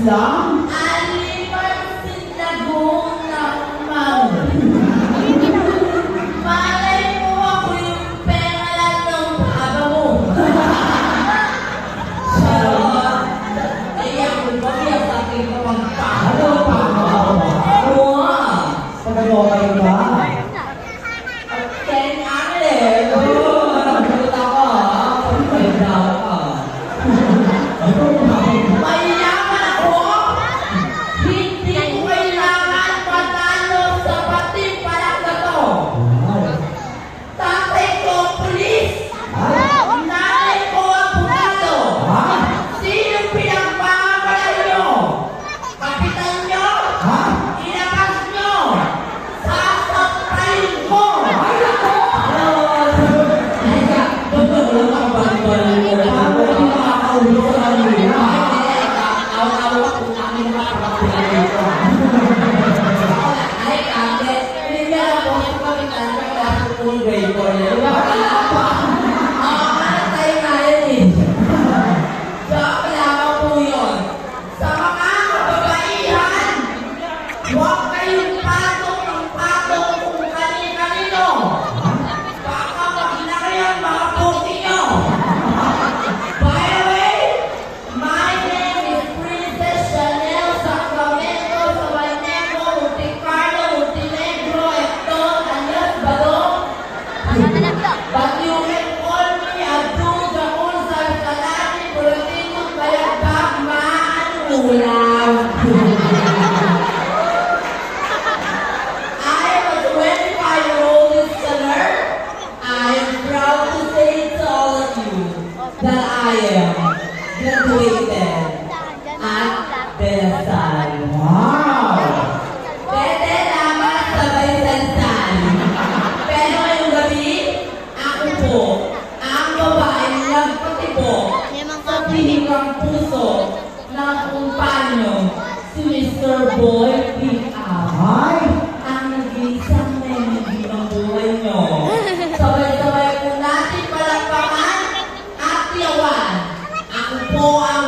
lang? Alipansin na gunang mau. Malay mo ako yung pengalan ng baba mo. Charot. Kaya kung bakit sa akin ka magpahalo pa ako. Pagano kayo ba? Kaya nga eh. Nagpunta ka. Pagpunta ka. Mayaman ako. Hindi ko kailangan patalo sa pating parang na to. Tatay ko, pulis. Nanay ko, abogado. Sino pinagpapalay nyo? Kapitan nyo? Ilabas nyo? Sasampayin ko! Huwag kayong patong ng patong kung kani-kanino. Baka maginakayan mga puti nyo. By the way, my name is Princess Chanel Sacramento Sabaneco Montecarlo Montenegro Hector Anyas Badong. But you can call me Abdul Jamul Salsalani Politiko Bayabak Maanulang. I am a 25-year-old listener. I am proud to say to all of you that I am graduated at De La Salle. Wow! Pwede naman sabay Salsal. Pero ngayong gabi, ako po ang babaeng nagpatibok sa pihingang puso ng kumpanyo si Mr. Boy Pick-Up. Ay! Ang nag-iisang melody ng buhay nyo. Sabay-sabay po natin palakpakan at yawan. Ako po ang